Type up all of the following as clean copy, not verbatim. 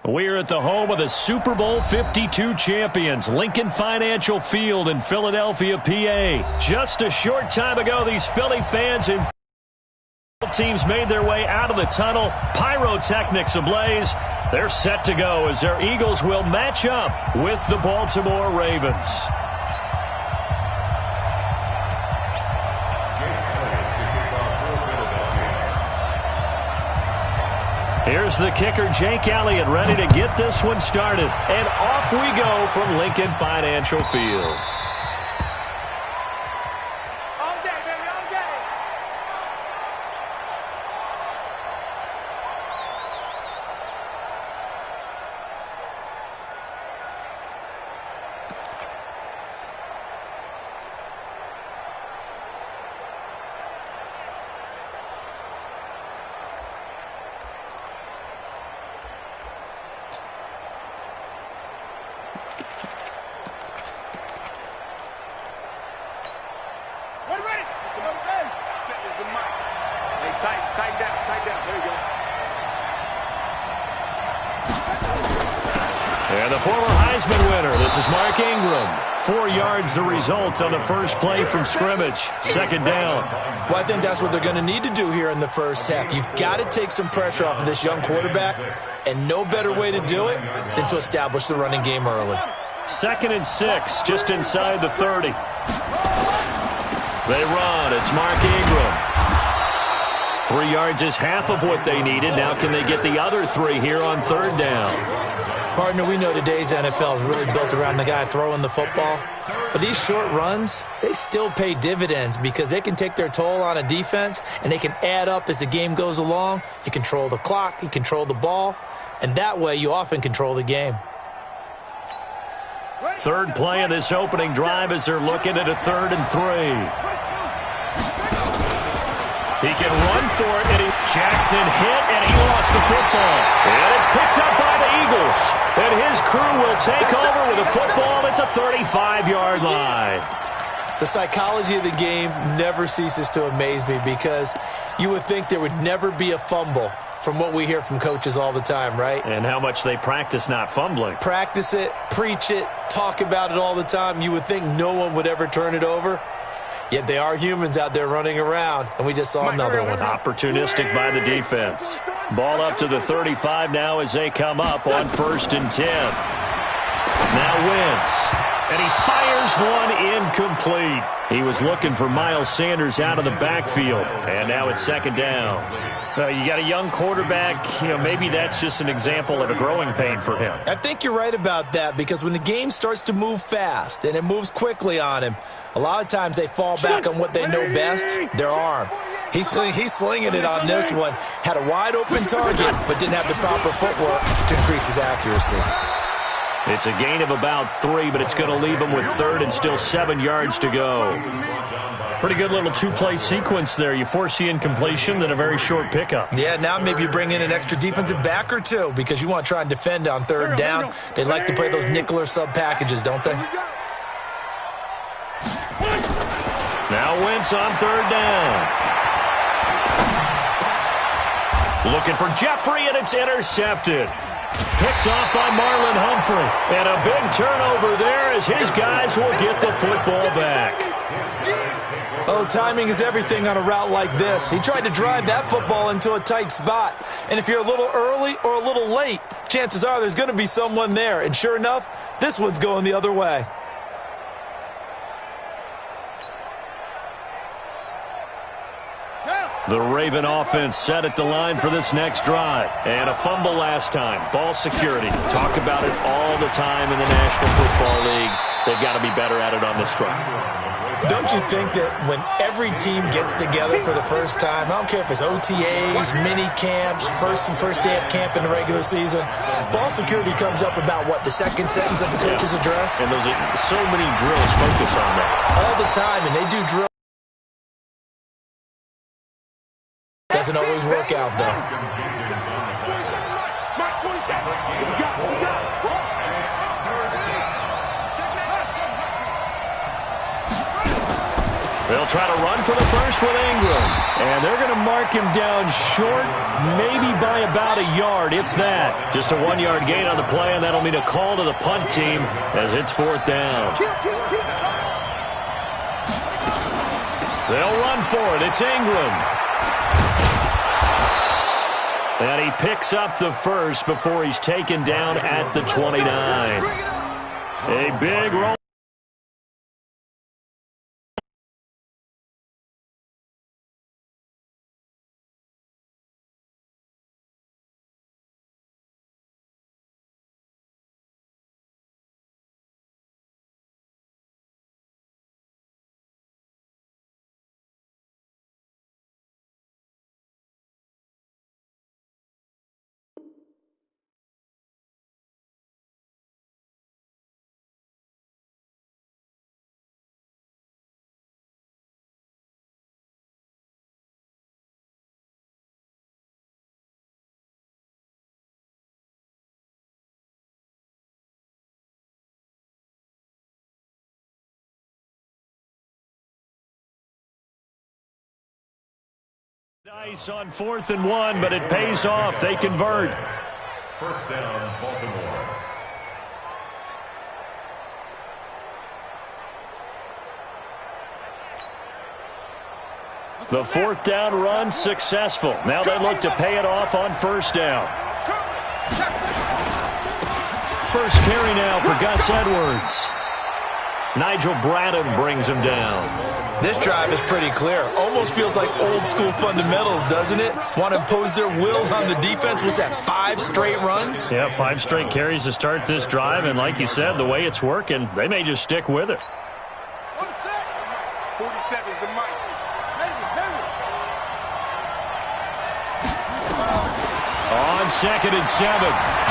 We're at the home of the Super Bowl 52 champions, Lincoln Financial Field in Philadelphia, PA. Just a short time ago, these Philly fans and teams made their way out of the tunnel, pyrotechnics ablaze. They're set to go as their Eagles will match up with the Baltimore Ravens. Here's the kicker, Jake Elliott, ready to get this one started. And off we go from Lincoln Financial Field. And the former Heisman winner, this is Mark Ingram. 4 yards the result on the first play from scrimmage. Second down. Well, I think that's what they're going to need to do here in the first half. You've got to take some pressure off of this young quarterback, and no better way to do it than to establish the running game early. 2nd and 6, just inside the 30. They run. It's Mark Ingram. 3 yards is half of what they needed. Now can they get the other 3 here on third down? Partner, we know today's NFL is really built around the guy throwing the football. But these short runs, they still pay dividends because they can take their toll on a defense and they can add up as the game goes along. You control the clock, you control the ball, and that way you often control the game. Third play of this opening drive as they're looking at a 3rd and 3. He can run for it, and Jackson hit, and he lost the football. And it's picked up by the Eagles. And his crew will take over with a football at the 35-yard line. The psychology of the game never ceases to amaze me because you would think there would never be a fumble from what we hear from coaches all the time, right? And how much they practice not fumbling. Practice it, preach it, talk about it all the time. You would think no one would ever turn it over. Yet they are humans out there running around, and we just saw another one. Opportunistic by the defense. Ball up to the 35 now as they come up on 1st and 10. Now Wentz. And he fires one incomplete. He was looking for Miles Sanders out of the backfield. And now it's 2nd down. You got a young quarterback. Maybe that's just an example of a growing pain for him. I think you're right about that because when the game starts to move fast and it moves quickly on him, a lot of times they fall back on what they know best, their arm. He's slinging it on this one. Had a wide open target, but didn't have the proper footwork to increase his accuracy. It's a gain of about 3, but it's going to leave him with 3rd and still 7 yards to go. Pretty good little 2-play sequence there. You force the incompletion, then a very short pickup. Yeah, now maybe you bring in an extra defensive back or two because you want to try and defend on 3rd down. They like to play those nickel or sub packages, don't they? Now Wentz on 3rd down. Looking for Jeffrey, and it's intercepted. Picked off by Marlon Humphrey. And a big turnover there as his guys will get the football back. Oh, timing is everything on a route like this. He tried to drive that football into a tight spot. And if you're a little early or a little late, chances are there's going to be someone there. And sure enough, this one's going the other way. The Raven offense set at the line for this next drive. And a fumble last time. Ball security. Talk about it all the time in the National Football League. They've got to be better at it on this drive. Don't you think that when every team gets together for the first time, I don't care if it's OTAs, mini camps, first day of camp in the regular season, ball security comes up about, what, the second sentence of the coach's address? And those are so many drills focus on that. All the time, and they do drills. Doesn't always work out, though. They'll try to run for the first with Ingram. And they're going to mark him down short, maybe by about a yard, if that. Just a 1-yard gain on the play, and that'll mean a call to the punt team as it's 4th down. They'll run for it. It's Ingram. And he picks up the first before he's taken down at the 29. A big roll. Nice on 4th and 1, but it pays off. They convert. First down, Baltimore. The 4th down run successful. Now they look to pay it off on 1st down. First carry now for Gus Edwards. Nigel Bradham brings him down. This drive is pretty clear. Almost feels like old school fundamentals, doesn't it? Want to impose their will on the defense. Was that 5 straight runs? Yeah, 5 straight carries to start this drive. And like you said, the way it's working, they may just stick with it. 47 is the mic. On 2nd and 7,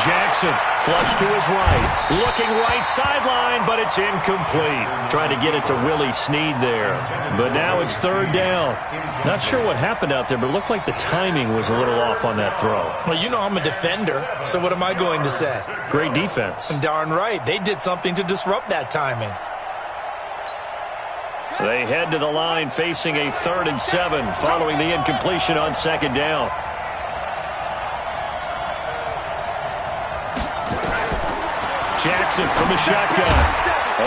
Jackson flush to his right. Looking right sideline, but it's incomplete. Trying to get it to Willie Snead there. But now it's 3rd down. Not sure what happened out there, but it looked like the timing was a little off on that throw. Well, you know I'm a defender, so what am I going to say? Great defense. Darn right. They did something to disrupt that timing. They head to the line facing a 3rd and 7 following the incompletion on 2nd down. Jackson from the shotgun.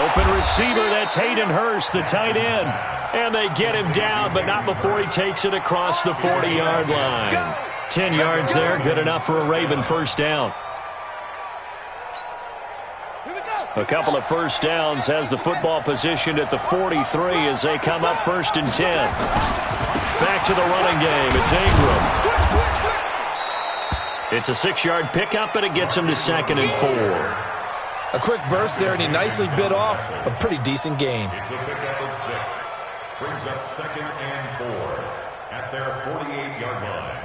Open receiver, that's Hayden Hurst, the tight end. And they get him down, but not before he takes it across the 40-yard line. 10 yards there, good enough for a Raven 1st down. A couple of 1st downs has the football positioned at the 43 as they come up 1st and 10. Back to the running game, it's Ingram. It's a 6-yard pickup, and it gets him to 2nd and 4. A quick burst there, and he nicely bit off a pretty decent gain. It's a pickup of 6. Brings up 2nd and 4 at their 48-yard line.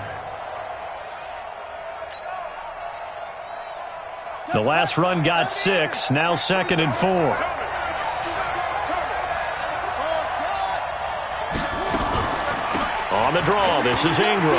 The last run got 6, now 2nd and 4. On the draw, this is Ingram.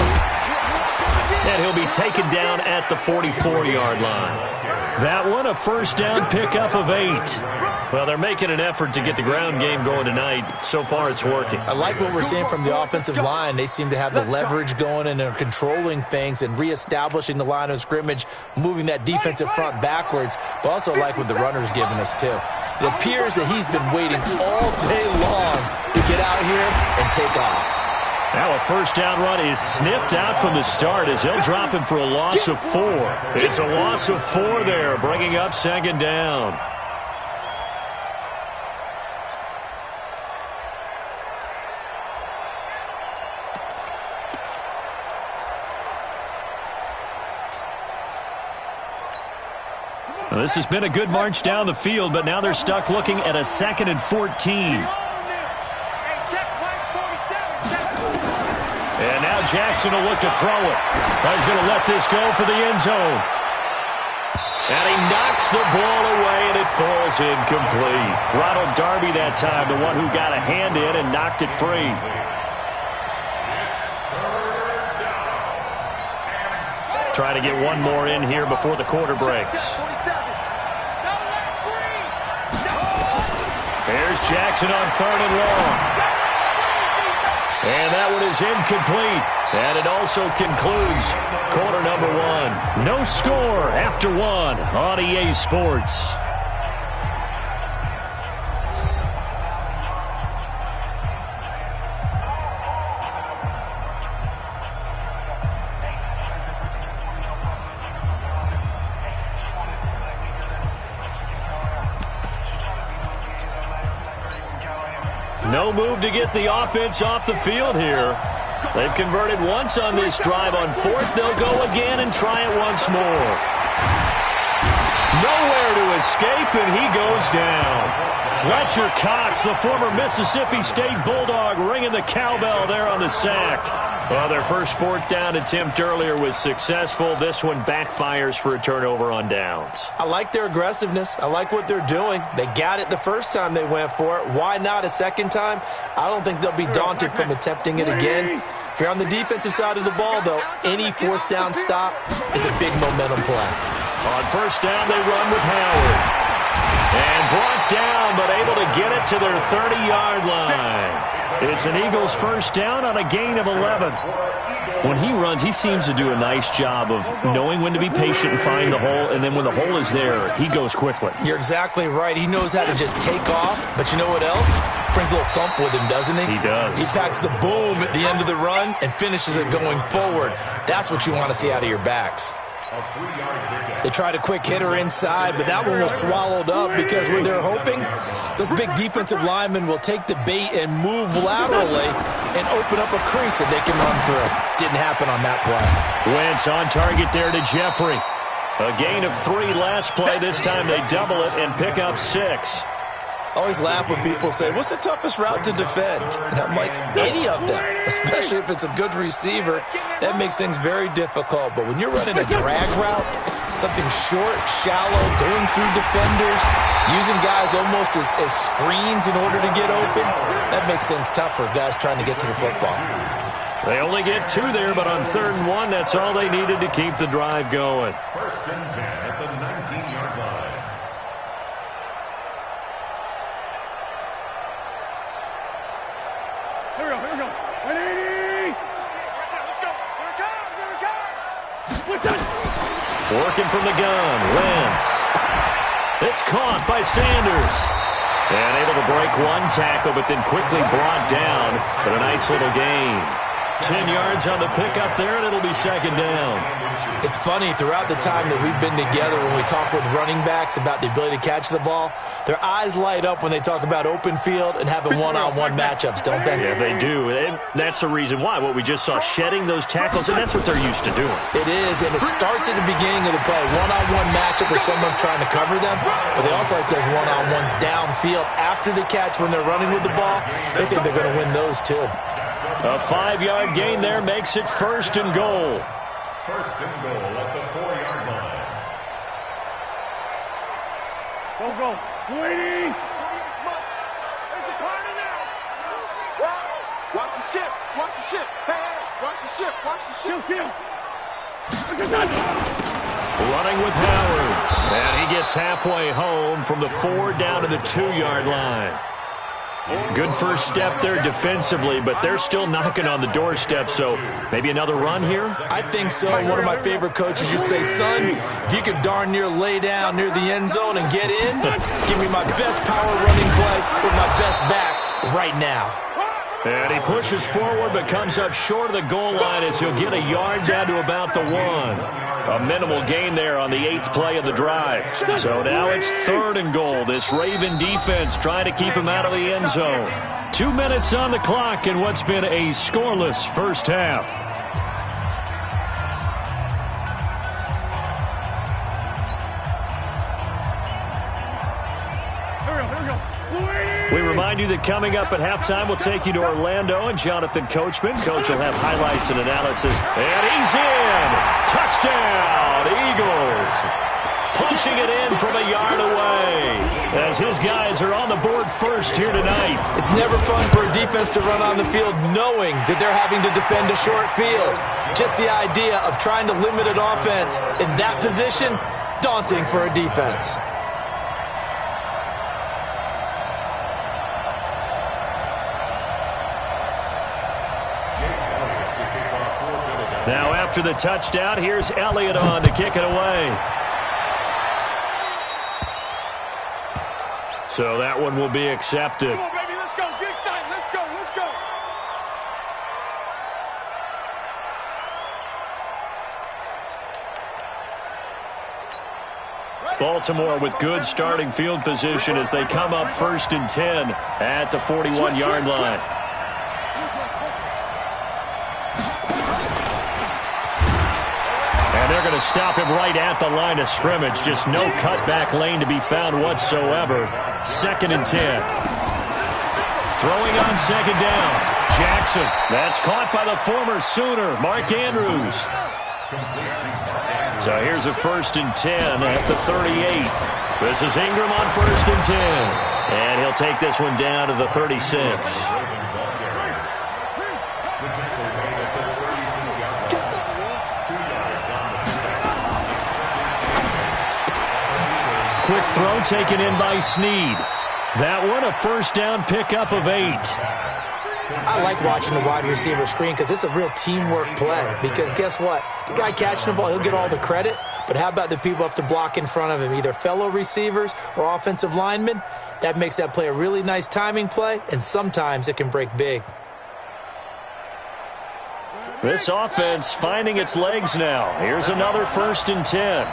And he'll be taken down at the 44-yard line. That one, a 1st down pickup of 8. Well, they're making an effort to get the ground game going tonight. So far, it's working. I like what we're seeing from the offensive line. They seem to have the leverage going, and they're controlling things and reestablishing the line of scrimmage, moving that defensive front backwards, but also like what the runner's giving us, too. It appears that he's been waiting all day long to get out here and take off. Now a 1st down run is sniffed out from the start as they'll drop him for a loss of 4. It's a loss of 4 there, bringing up 2nd down. Well, this has been a good march down the field, but now they're stuck looking at a 2nd and 14. And now Jackson will look to throw it. He's going to let this go for the end zone. And he knocks the ball away, and it falls incomplete. Ronald Darby that time, the one who got a hand in and knocked it free. Try to get one more in here before the quarter breaks. Here's Jackson on 3rd and long. And that one is incomplete. And it also concludes quarter number one. No score after one on EA Sports. No move to get the offense off the field here. They've converted once on this drive. On fourth, they'll go again and try it once more. Nowhere to escape, and he goes down. Fletcher Cox, the former Mississippi State Bulldog, ringing the cowbell there on the sack. Well, their first fourth down attempt earlier was successful. This one backfires for a turnover on downs. I like their aggressiveness. I like what they're doing. They got it the first time they went for it. Why not a second time? I don't think they'll be daunted from attempting it again. If you're on the defensive side of the ball, though, any fourth down stop is a big momentum play. On first down, they run with Howard. And brought down, but able to get it to their 30-yard line. It's an Eagles first down on a gain of 11. When he runs, he seems to do a nice job of knowing when to be patient and find the hole, and then when the hole is there, he goes quickly. You're exactly right. He knows how to just take off, but you know what else? Brings a little thump with him, doesn't he? He does. He packs the boom at the end of the run and finishes it going forward. That's what you want to see out of your backs. They tried a quick hitter inside, but that one was swallowed up because what they're hoping, those big defensive linemen will take the bait and move laterally and open up a crease that they can run through. Didn't happen on that play. Wentz on target there to Jeffrey. A gain of 3 last play. This time they double it and pick up 6. I always laugh when people say, what's the toughest route to defend? And I'm like, any of them, especially if it's a good receiver. That makes things very difficult. But when you're running a drag route, something short, shallow, going through defenders, using guys almost as screens in order to get open, that makes things tough for guys trying to get to the football. They only get 2 there, but on 3rd and 1, that's all they needed to keep the drive going. First and 10 at the 19-yard line. Here we go. 180. Let's go. Here it comes. What's that? Working from the gun, Wentz. It's caught by Sanders. And able to break one tackle, but then quickly brought down. But a nice little gain. 10 yards on the pickup there, and it'll be 2nd down. It's funny, throughout the time that we've been together, when we talk with running backs about the ability to catch the ball, their eyes light up when they talk about open field and having one-on-one matchups, don't they? Yeah, they do. And that's the reason why. What we just saw, shedding those tackles, and that's what they're used to doing. It is, and it starts at the beginning of the play. One-on-one matchup with someone trying to cover them, but they also like those one-on-ones downfield after the catch when they're running with the ball. They think they're going to win those, too. A 5-yard gain there makes it 1st and goal. 1st and goal at the 4-yard line. Go. 280. There's a corner now. Watch the ship. Hey, watch the ship. Kill. Running with Howard. And he gets halfway home from the 4 down to the 2-yard line. Good first step there defensively, but they're still knocking on the doorstep, so maybe another run here? I think so. One of my favorite coaches used to say, son, if you can darn near lay down near the end zone and get in, give me my best power running play with my best back right now. And he pushes forward but comes up short of the goal line as he'll get a yard down to about the 1. A minimal gain there on the 8th play of the drive. So now it's 3rd and goal. This Raven defense trying to keep him out of the end zone. 2 minutes on the clock in what's been a scoreless first half. We remind you that coming up at halftime, we'll take you to Orlando and Jonathan Coachman. Coach will have highlights and analysis. And he's in! Touchdown, Eagles! Punching it in from a yard away as his guys are on the board first here tonight. It's never fun for a defense to run on the field knowing that they're having to defend a short field. Just the idea of trying to limit an offense in that position, daunting for a defense. Now after the touchdown, here's Elliott on to kick it away. So that one will be accepted. Come on, baby, let's go. Get excited. Let's go. Let's go. Baltimore with good starting field position as they come up 1st and 10 at the 41-yard line. And they're going to stop him right at the line of scrimmage. Just no cutback lane to be found whatsoever. 2nd and 10. Throwing on 2nd down. Jackson. That's caught by the former Sooner, Mark Andrews. So here's a 1st and 10 at the 38. This is Ingram on 1st and 10. And he'll take this one down to the 36. Quick throw taken in by Snead. That one a 1st down pickup of 8. I like watching the wide receiver screen because it's a real teamwork play. Because guess what? The guy catching the ball, he'll get all the credit. But how about the people up to block in front of him, either fellow receivers or offensive linemen? That makes that play a really nice timing play, and sometimes it can break big. This offense finding its legs now. Here's another 1st and 10.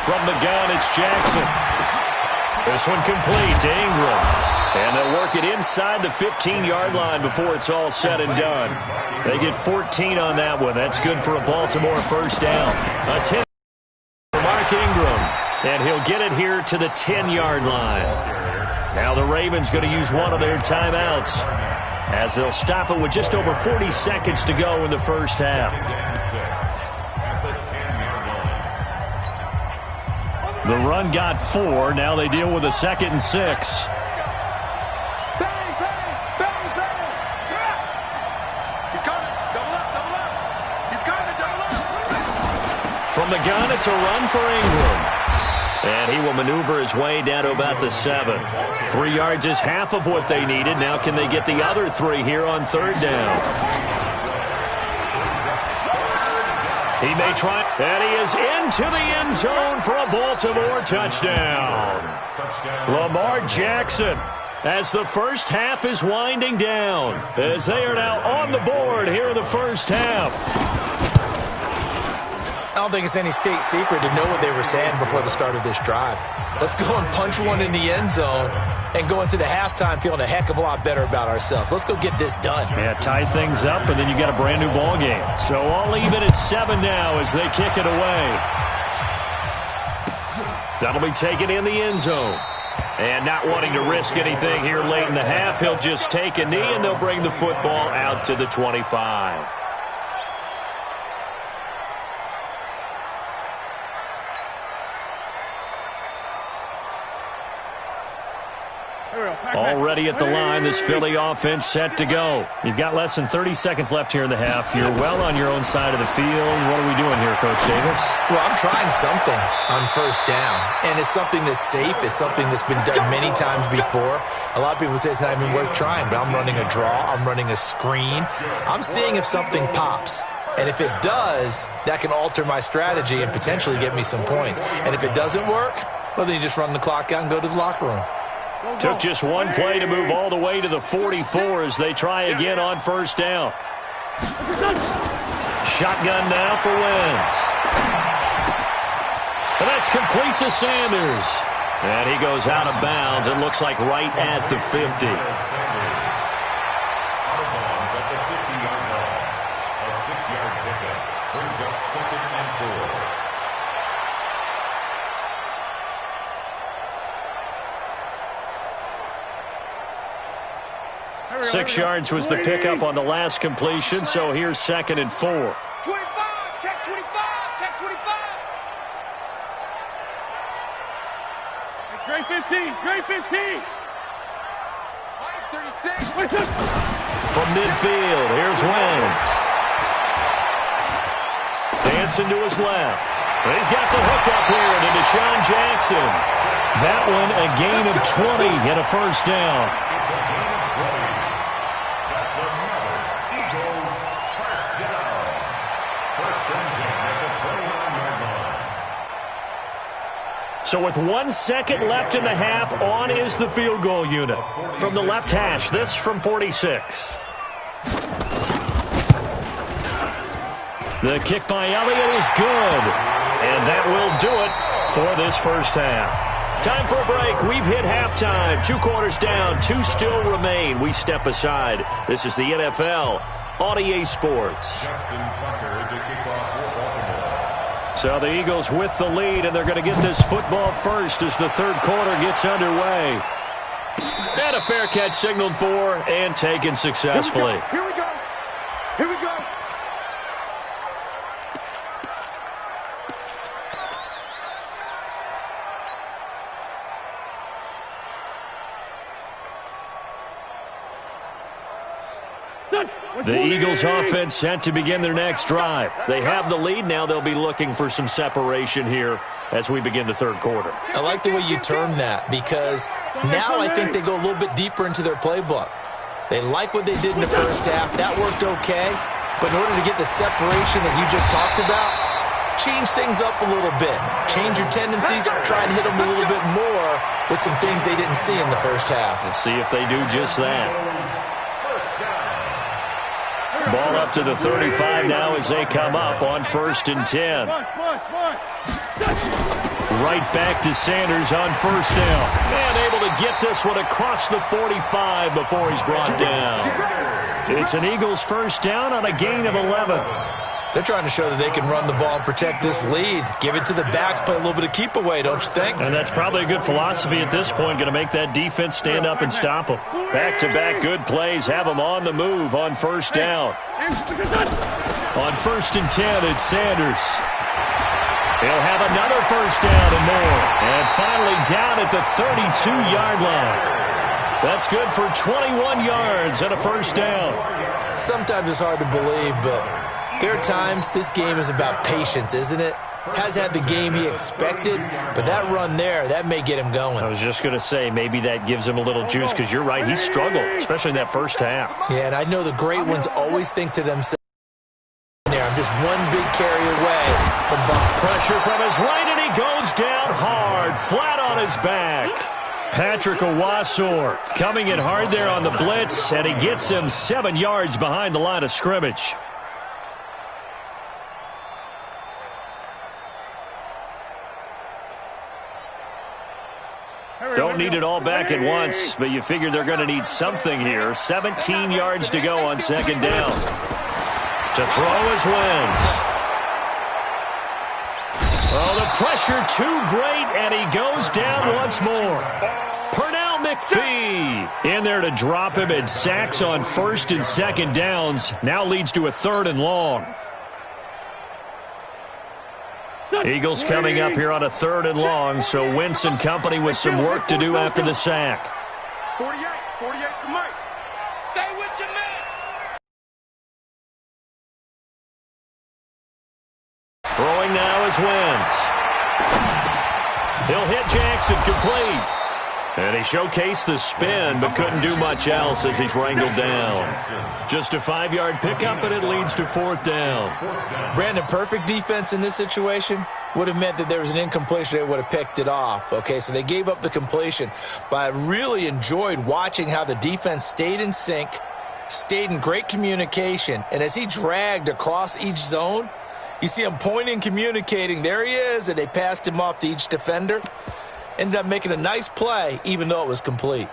From the gun, it's Jackson. This one complete to Ingram. And they'll work it inside the 15-yard line before it's all said and done. They get 14 on that one. That's good for a Baltimore 1st down. A 10 for Mark Ingram. And he'll get it here to the 10-yard line. Now the Ravens going to use one of their timeouts as they'll stop it with just over 40 seconds to go in the 1st half. The run got 4. Now they deal with a 2nd and 6. Bang, bang, bang, bang. He's coming. Double up, double up. He's coming, double up. From the gun, it's a run for Ingram. And he will maneuver his way down to about the 7. 3 yards is half of what they needed. Now can they get the other 3 here on 3rd down? He may try, and he is into the end zone for a Baltimore touchdown. Lamar Jackson, as the 1st half is winding down, as they are now on the board here in the 1st half. I don't think it's any state secret to know what they were saying before the start of this drive. Let's go and punch one in the end zone and go into the halftime feeling a heck of a lot better about ourselves. Let's go get this done. Yeah, tie things up, and then you got a brand new ball game. So all even at 7 now as they kick it away. That'll be taken in the end zone. And not wanting to risk anything here late in the half, he'll just take a knee, and they'll bring the football out to the 25. Already at the line, this Philly offense set to go. You've got less than 30 seconds left here in the half. You're well on your own side of the field. What are we doing here, Coach Davis? Well, I'm trying something on 1st down, and it's something that's safe. It's something that's been done many times before. A lot of people say it's not even worth trying, but I'm running a draw. I'm running a screen. I'm seeing if something pops. And if it does, that can alter my strategy and potentially get me some points. And if it doesn't work, well, then you just run the clock out and go to the locker room. Took just one play to move all the way to the 44 as they try again on 1st down. Shotgun now for Wentz. And that's complete to Sanders. And he goes out of bounds. It looks like right at the 50. Out of bounds at the 50-yard line. A 6-yard pickup brings up 2nd and 4. 6 yards was the pickup on the last completion, so here's 2nd and 4. 25, check 25, check 25. Great 15, great 15. 36. From midfield, here's Wentz. Dancing to his left. And he's got the hook up here to Deshaun Jackson. That one a gain of 20 and a 1st down. So with 1 second left in the half, on is the field goal unit. From the left hash, this from 46. The kick by Elliott is good. And that will do it for this first half. Time for a break. We've hit halftime. 2 quarters down. 2 still remain. We step aside. This is the NFL on EA Sports. So the Eagles with the lead, and they're going to get this football first as the third quarter gets underway. And a fair catch signaled for and taken successfully. Here we go. Here we go. The Eagles offense set to begin their next drive. They have the lead. Now they'll be looking for some separation here as we begin the third quarter. I like the way you term that, because now I think they go a little bit deeper into their playbook. They like what they did in the first half. That worked okay. But in order to get the separation that you just talked about, change things up a little bit. Change your tendencies. Try and hit them a little bit more with some things they didn't see in the first half. We'll see if they do just that. Ball up to the 35 now as they come up on 1st and 10. Right back to Sanders on first down. And able to get this one across the 45 before he's brought down. It's an Eagles first down on a gain of 11. They're trying to show that they can run the ball and protect this lead. Give it to the backs, play a little bit of keep away, don't you think? And that's probably a good philosophy at this point. Going to make that defense stand up and stop them. Back-to-back good plays. Have them on the move on first down. On 1st and 10, it's Sanders. He'll have another first down and more. And finally down at the 32-yard line. That's good for 21 yards and a first down. Sometimes it's hard to believe, but there are times this game is about patience, isn't it? Has had the game he expected, but that run there, that may get him going. I was just going to say, maybe that gives him a little juice, because you're right, he struggled, especially in that first half. Yeah, and I know the great ones always think to themselves, I'm just one big carry away from Bob. Pressure from his right, and he goes down hard, flat on his back. Patrick Owasor coming in hard there on the blitz, and he gets him 7 yards behind the line of scrimmage. Don't need it all back at once, but you figure they're going to need something here. 17 yards to go on second down. To throw is Wentz. Oh, the pressure too great, and he goes down once more. Pernell McPhee in there to drop him, and sacks on 1st and 2nd downs. Now leads to a 3rd and long. Eagles coming up here on a 3rd and long, so Wentz and company with some work to do after the sack. 48 to Mike. Stay with your man. Throwing now is Wentz. He'll hit Jackson complete. And he showcased the spin, but couldn't do much else as he's wrangled down. Just a 5-yard pickup, and it leads to 4th down. Brandon, perfect defense in this situation would have meant that there was an incompletion. They would have picked it off. Okay, so they gave up the completion. But I really enjoyed watching how the defense stayed in sync, stayed in great communication. And as he dragged across each zone, you see him pointing, communicating. There he is, and they passed him off to each defender. Ended up making a nice play, even though it was complete.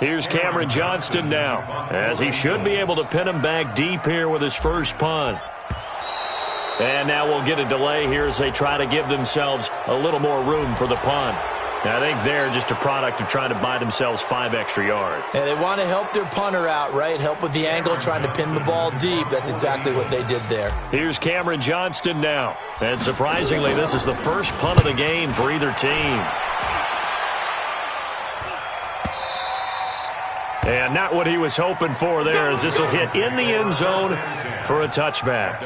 Here's Cameron Johnston now, as he should be able to pin him back deep here with his first punt. And now we'll get a delay here as they try to give themselves a little more room for the punt. I think they're just a product of trying to buy themselves 5 extra yards. And they want to help their punter out, right? Help with the angle, trying to pin the ball deep. That's exactly what they did there. Here's Cameron Johnston now. And surprisingly, this is the first punt of the game for either team. And not what he was hoping for there, as this will hit in the end zone for a touchback.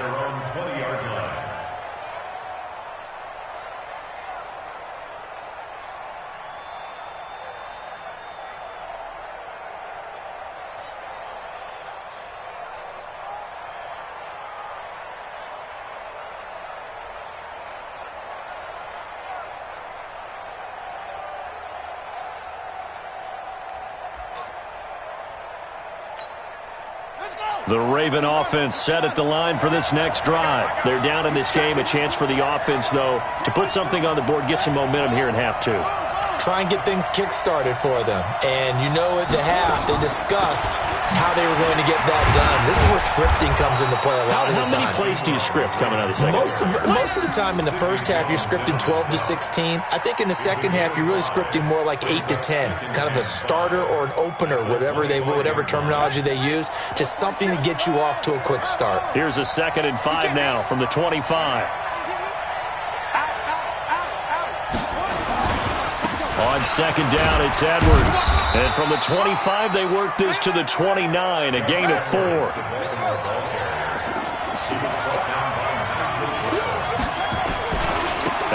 The Raven offense set at the line for this next drive. They're down in this game. A chance for the offense, though, to put something on the board, get some momentum here in half two. Try and get things kick-started for them. And you know at the half, they discussed how they were going to get that done. This is where scripting comes into play a lot of the time. How many plays do you script coming out of the second half? Most of the time in the first half, you're scripting 12 to 16. I think in the second half, you're really scripting more like 8 to 10. Kind of a starter or an opener, whatever terminology they use. Just something to get you off to a quick start. Here's a 2nd and 5 now from the 25. On 2nd down, it's Edwards. And from the 25, they work this to the 29, a gain of 4.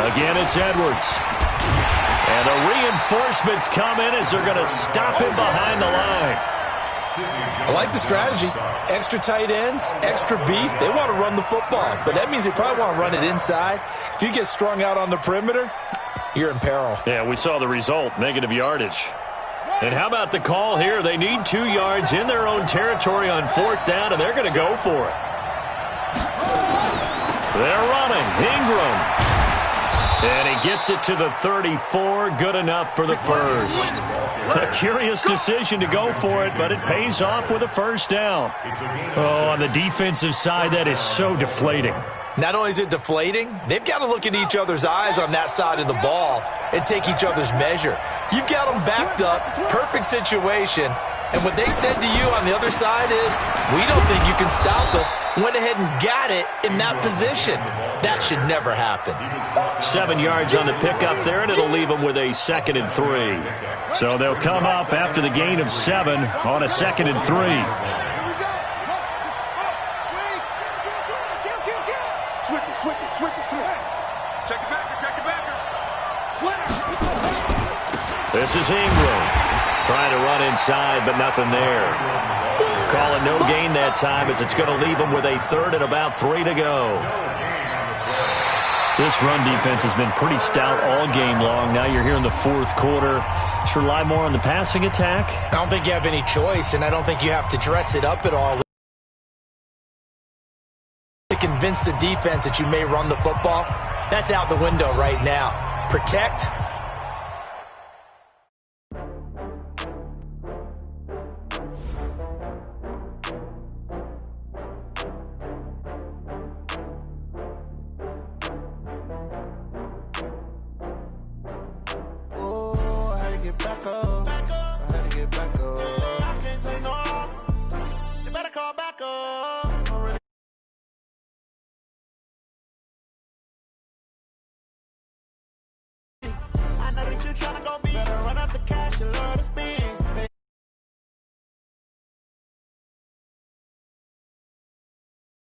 Again, it's Edwards. And the reinforcements come in as they're going to stop him behind the line. I like the strategy. Extra tight ends, extra beef. They want to run the football, but that means they probably want to run it inside. If you get strung out on the perimeter, you're in peril. Yeah, we saw the result, negative yardage. And how about the call here? They need 2 yards in their own territory on 4th down, and they're going to go for it. They're running. Ingram. And he gets it to the 34. Good enough for the first. A curious decision to go for it, but it pays off with a first down. Oh, on the defensive side, that is so deflating. Not only is it deflating, they've got to look in each other's eyes on that side of the ball and take each other's measure. You've got them backed up, perfect situation, and what they said to you on the other side is, we don't think you can stop us. Went ahead and got it in that position. That should never happen. 7 yards on the pickup there, and it'll leave them with a 2nd and 3. So they'll come up after the gain of 7 on a 2nd and 3. Switch it, come on. Check it backer. This is Ingram. Trying to run inside, but nothing there. Call it no gain that time as it's going to leave them with a 3rd and about 3 to go. This run defense has been pretty stout all game long. Now you're here in the 4th quarter. Just rely more on the passing attack. I don't think you have any choice, and I don't think you have to dress it up at all. To convince the defense that you may run the football, that's out the window right now. Protect. Tryna go better run up the cash, you love to spend.